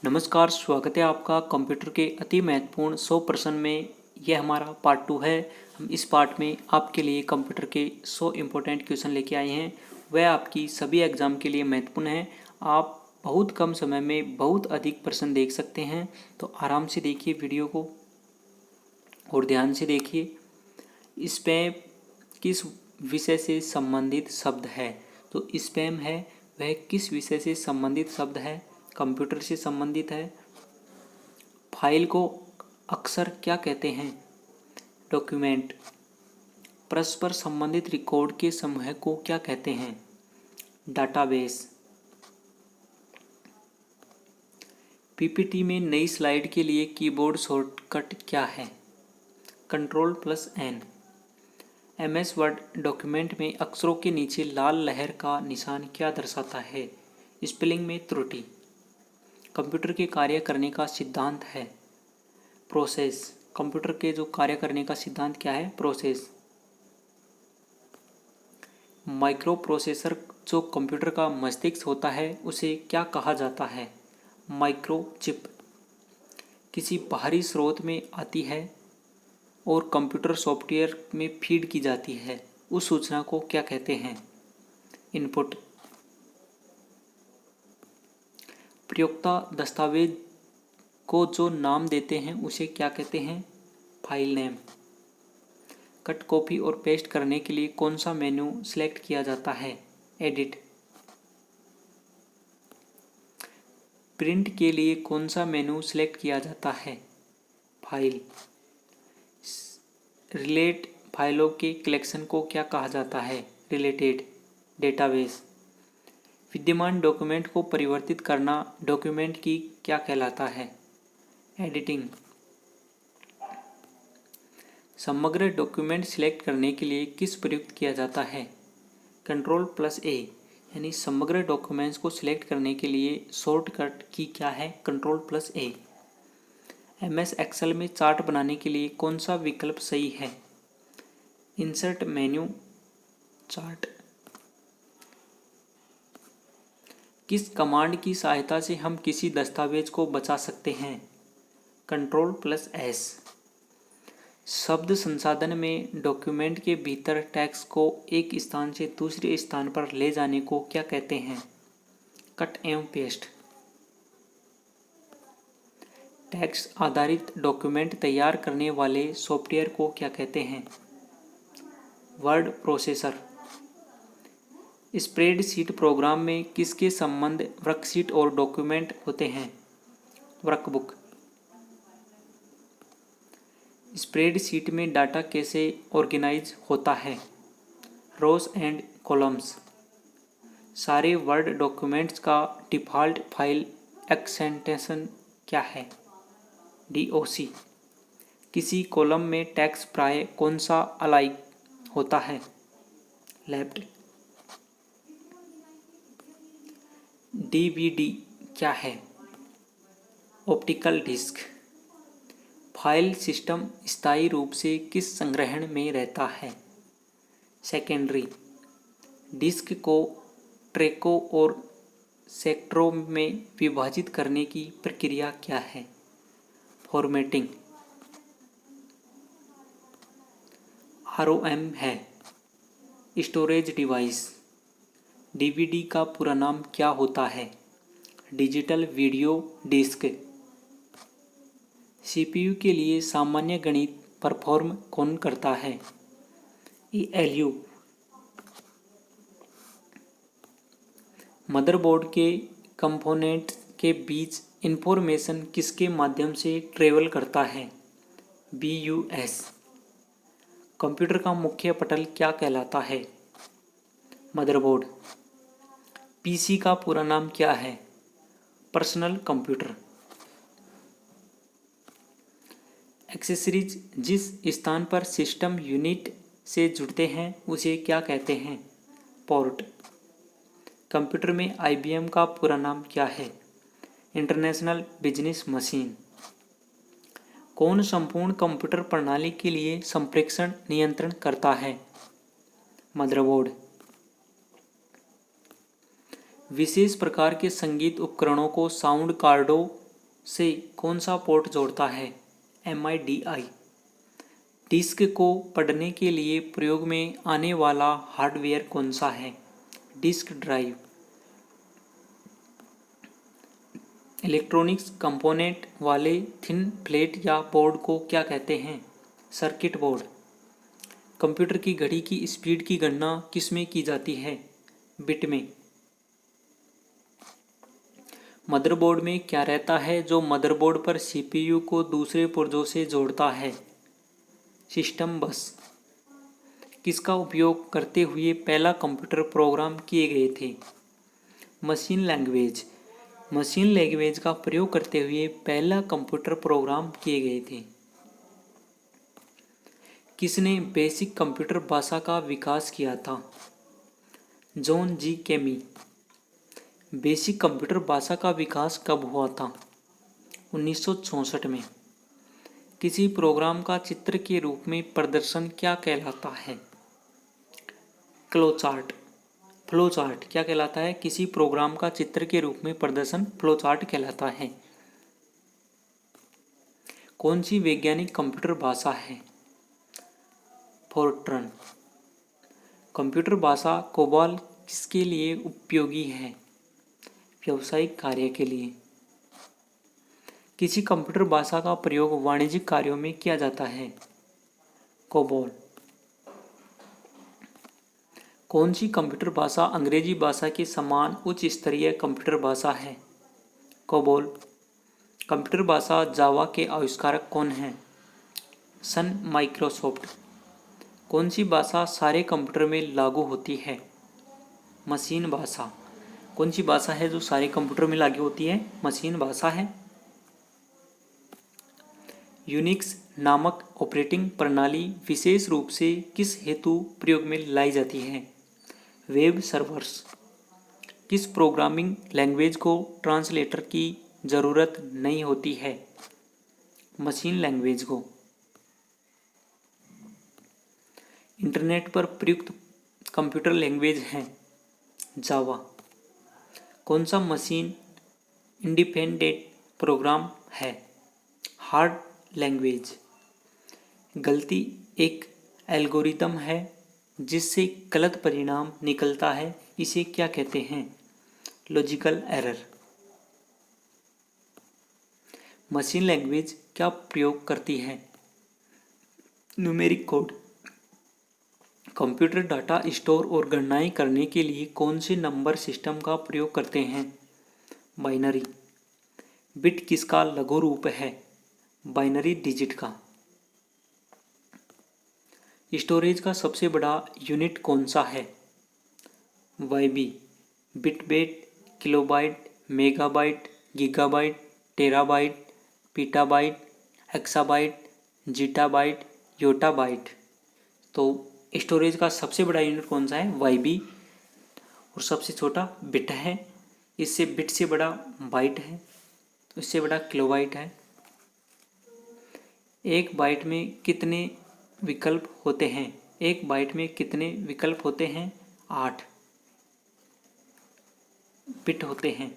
नमस्कार, स्वागत है आपका कंप्यूटर के अति महत्वपूर्ण 100 प्रश्न में। यह हमारा पार्ट 2 है। हम इस पार्ट में आपके लिए कंप्यूटर के 100 इम्पोर्टेंट क्वेश्चन लेके आए हैं। वह आपकी सभी एग्जाम के लिए महत्वपूर्ण है। आप बहुत कम समय में बहुत अधिक प्रश्न देख सकते हैं, तो आराम से देखिए वीडियो को और ध्यान से देखिए। स्पैम किस विषय से संबंधित शब्द है? तो स्पैम है वह किस विषय से संबंधित शब्द है? कंप्यूटर से संबंधित है। फाइल को अक्सर क्या कहते हैं? डॉक्यूमेंट। परस्पर संबंधित रिकॉर्ड के समूह को क्या कहते हैं? डाटाबेस। पीपीटी में नई स्लाइड के लिए कीबोर्ड शॉर्टकट क्या है? Ctrl+N। MS वर्ड डॉक्यूमेंट में अक्षरों के नीचे लाल लहर का निशान क्या दर्शाता है? स्पेलिंग में त्रुटि। कंप्यूटर के कार्य करने का सिद्धांत है प्रोसेस। कंप्यूटर के जो कार्य करने का सिद्धांत क्या है? प्रोसेस। माइक्रो प्रोसेसर जो कंप्यूटर का मस्तिष्क होता है उसे क्या कहा जाता है? माइक्रोचिप। किसी बाहरी स्रोत में आती है और कंप्यूटर सॉफ्टवेयर में फीड की जाती है, उस सूचना को क्या कहते हैं? इनपुट। प्रयोक्ता दस्तावेज को जो नाम देते हैं उसे क्या कहते हैं? File name. कट, कॉपी और पेस्ट करने के लिए कौन सा मेन्यू सिलेक्ट किया जाता है? एडिट। प्रिंट के लिए कौन सा मेन्यू सिलेक्ट किया जाता है? फाइल। रिलेट फाइलों के कलेक्शन को क्या कहा जाता है? रिलेटेड। डेटाबेस। विद्यमान डॉक्यूमेंट को परिवर्तित करना डॉक्यूमेंट की क्या कहलाता है? एडिटिंग। समग्र डॉक्यूमेंट सिलेक्ट करने के लिए किस प्रयुक्त किया जाता है? Ctrl+A। यानी समग्र डॉक्यूमेंट्स को सिलेक्ट करने के लिए शॉर्टकट की क्या है? Ctrl+A। MS एक्सेल में चार्ट बनाने के लिए कौन सा विकल्प सही है? Insert menu chart. किस कमांड की सहायता से हम किसी दस्तावेज को बचा सकते हैं? Ctrl+S। शब्द संसाधन में डॉक्यूमेंट के भीतर टेक्स्ट को एक स्थान से दूसरे स्थान पर ले जाने को क्या कहते हैं? कट एवं पेस्ट। टेक्स्ट आधारित डॉक्यूमेंट तैयार करने वाले सॉफ्टवेयर को क्या कहते हैं? Word processor. स्प्रेडशीट प्रोग्राम में किसके संबंध वर्कशीट और डॉक्यूमेंट होते हैं? वर्कबुक। स्प्रेडशीट में डाटा कैसे ऑर्गेनाइज होता है? रोज एंड कॉलम्स। सारे वर्ड डॉक्यूमेंट्स का डिफ़ॉल्ट फाइल एक्सटेंशन क्या है? DOC। किसी कॉलम में टेक्स्ट प्राय कौन सा अलाइन होता है? लेफ्ट। DVD क्या है? Optical disc. फाइल सिस्टम स्थायी रूप से किस संग्रहण में रहता है? सेकेंडरी। डिस्क को ट्रैकों और सेक्टरों में विभाजित करने की प्रक्रिया क्या है? फॉर्मेटिंग। ROM है स्टोरेज डिवाइस। DVD का पूरा नाम क्या होता है? Digital video disc. CPU के लिए सामान्य गणित परफॉर्म कौन करता है? ALU। मदरबोर्ड के कंपोनेंट के बीच इंफॉर्मेशन किसके माध्यम से ट्रेवल करता है? BUS। कंप्यूटर का मुख्य पटल क्या कहलाता है? मदरबोर्ड। PC का पूरा नाम क्या है? Personal computer. एक्सेसरीज जिस स्थान पर सिस्टम यूनिट से जुड़ते हैं उसे क्या कहते हैं? पोर्ट। कंप्यूटर में IBM का पूरा नाम क्या है? International business machine. कौन संपूर्ण कंप्यूटर प्रणाली के लिए संप्रेषण नियंत्रण करता है? मदरबोर्ड। विशेष प्रकार के संगीत उपकरणों को साउंड कार्डों से कौन सा पोर्ट जोड़ता है? MIDI। डिस्क को पढ़ने के लिए प्रयोग में आने वाला हार्डवेयर कौन सा है? Disk drive. इलेक्ट्रॉनिक्स कंपोनेंट वाले थिन प्लेट या बोर्ड को क्या कहते हैं? Circuit board. कंप्यूटर की घड़ी की स्पीड की गणना किस में की जाती है? बिट में। मदरबोर्ड में क्या रहता है जो मदरबोर्ड पर CPU को दूसरे पुर्जों से जोड़ता है? सिस्टम बस। किसका उपयोग करते हुए पहला कंप्यूटर प्रोग्राम किए गए थे? Machine language. मशीन लैंग्वेज का प्रयोग करते हुए पहला कंप्यूटर प्रोग्राम किए गए थे। किसने बेसिक कंप्यूटर भाषा का विकास किया था? जॉन जी केमी। बेसिक कंप्यूटर भाषा का विकास कब हुआ था? 1964 में। किसी प्रोग्राम का चित्र के रूप में प्रदर्शन क्या कहलाता है? फ्लोचार्ट। फ्लोचार्ट क्या कहलाता है? किसी प्रोग्राम का चित्र के रूप में प्रदर्शन फ्लोचार्ट कहलाता है। कौन सी वैज्ञानिक कंप्यूटर भाषा है? फोर्ट्रन। कंप्यूटर भाषा कोबाल किसके लिए उपयोगी है? व्यावसायिक कार्य के लिए। किसी कंप्यूटर भाषा का प्रयोग वाणिज्यिक कार्यों में किया जाता है? कोबोल। कौन सी कंप्यूटर भाषा अंग्रेजी भाषा के समान उच्च स्तरीय कंप्यूटर भाषा है? कोबोल। कंप्यूटर भाषा जावा के आविष्कारक कौन हैं? सन माइक्रोसॉफ्ट। कौन सी भाषा सारे कंप्यूटर में लागू होती है? मशीन भाषा। कौन सी भाषा है जो सारे कंप्यूटर में लागू होती है? मशीन भाषा है। यूनिक्स नामक ऑपरेटिंग प्रणाली विशेष रूप से किस हेतु प्रयोग में लाई जाती है? Web servers. किस प्रोग्रामिंग लैंग्वेज को ट्रांसलेटर की ज़रूरत नहीं होती है? मशीन लैंग्वेज को। इंटरनेट पर प्रयुक्त कंप्यूटर लैंग्वेज है जावा। कौन सा मशीन इंडिपेंडेंट प्रोग्राम है? Hard language. गलती एक एल्गोरिदम है जिससे गलत परिणाम निकलता है, इसे क्या कहते हैं? Logical error. मशीन लैंग्वेज क्या प्रयोग करती है? Numeric code. Computer data store और गणनाएं करने के लिए कौन से नंबर सिस्टम का प्रयोग करते हैं? बाइनरी। बिट किसका लघु रूप है? बाइनरी डिजिट का। स्टोरेज का सबसे बड़ा यूनिट कौन सा है? YB. Bit byte, kilobyte, megabyte, gigabyte, terabyte, petabyte, exabyte, zettabyte, yottabyte. तो स्टोरेज का सबसे बड़ा यूनिट कौन सा है? वाईबी। और सबसे छोटा बिट है। इससे बिट से बड़ा बाइट है, तो इससे बड़ा किलोबाइट है। एक बाइट में कितने विकल्प होते हैं? एक बाइट में कितने विकल्प होते हैं? 8 बिट होते हैं।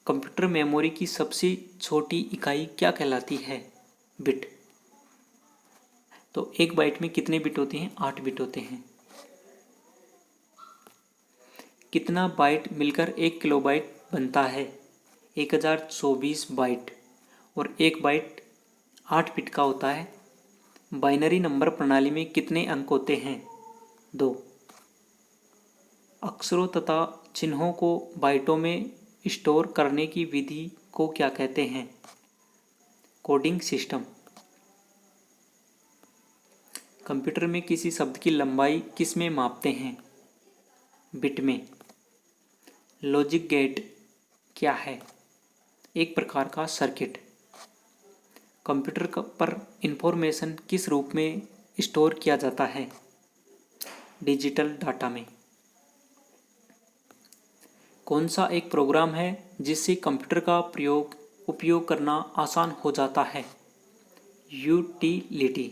कंप्यूटर मेमोरी की सबसे छोटी इकाई क्या कहलाती है? बिट। तो एक बाइट में कितने बिट होते हैं? 8 बिट होते हैं। कितना बाइट मिलकर 1 किलोबाइट बनता है? 1024 बाइट। और एक बाइट 8 बिट का होता है। बाइनरी नंबर प्रणाली में कितने अंक होते हैं? 2। अक्षरों तथा चिन्हों को बाइटों में स्टोर करने की विधि को क्या कहते हैं? Coding system. कंप्यूटर में किसी शब्द की लंबाई किस में मापते हैं? बिट में। लॉजिक गेट क्या है? एक प्रकार का सर्किट। कंप्यूटर पर इंफॉर्मेशन किस रूप में स्टोर किया जाता है? डिजिटल डाटा में। कौन सा एक प्रोग्राम है जिससे कंप्यूटर का उपयोग करना आसान हो जाता है? यूटिलिटी।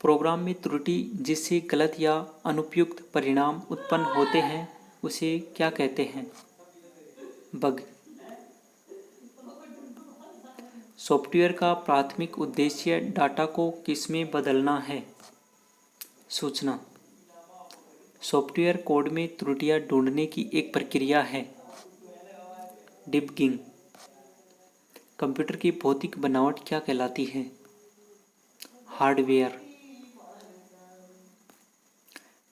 प्रोग्राम में त्रुटि जिससे गलत या अनुपयुक्त परिणाम उत्पन्न होते हैं उसे क्या कहते हैं? बग। सॉफ्टवेयर का प्राथमिक उद्देश्य डाटा को किसमें बदलना है? सूचना। सॉफ्टवेयर कोड में त्रुटियां ढूंढने की एक प्रक्रिया है। डिबगिंग। कंप्यूटर की भौतिक बनावट क्या कहलाती है? हार्डवेयर।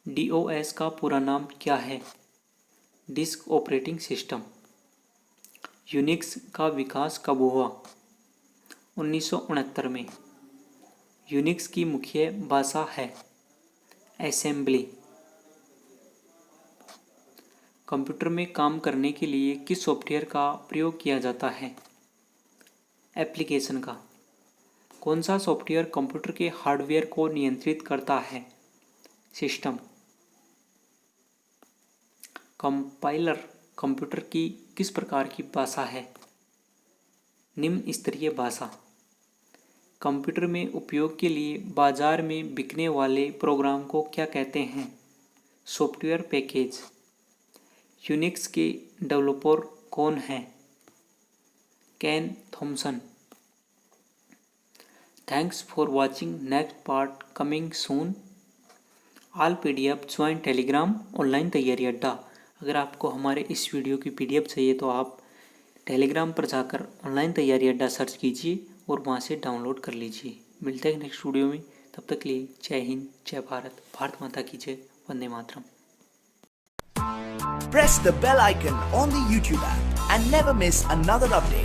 DOS का पूरा नाम क्या है? Disk operating system. यूनिक्स का विकास कब हुआ? 1969 में। यूनिक्स की मुख्य भाषा है असेंबली। कंप्यूटर में काम करने के लिए किस सॉफ्टवेयर का प्रयोग किया जाता है? एप्लीकेशन का। कौन सा सॉफ्टवेयर कंप्यूटर के हार्डवेयर को नियंत्रित करता है? सिस्टम। कंपाइलर कंप्यूटर की किस प्रकार की भाषा है? निम्न स्तरीय भाषा। कंप्यूटर में उपयोग के लिए बाजार में बिकने वाले प्रोग्राम को क्या कहते हैं? Software package. यूनिक्स के डेवलपर कौन हैं? Ken Thompson. Thanks for watching. Next part coming soon. All PDF join Telegram online Taiyari Adda. अगर आपको हमारे इस वीडियो की PDF चाहिए तो आप टेलीग्राम पर जाकर ऑनलाइन तैयारी अड्डा सर्च कीजिए और वहाँ से डाउनलोड कर लीजिए। मिलते हैं नेक्स्ट वीडियो में, तब तक के लिए जय हिंद, जय भारत, भारत माता की जय, Vande Mataram. Press the bell icon on the YouTube app and never miss another update.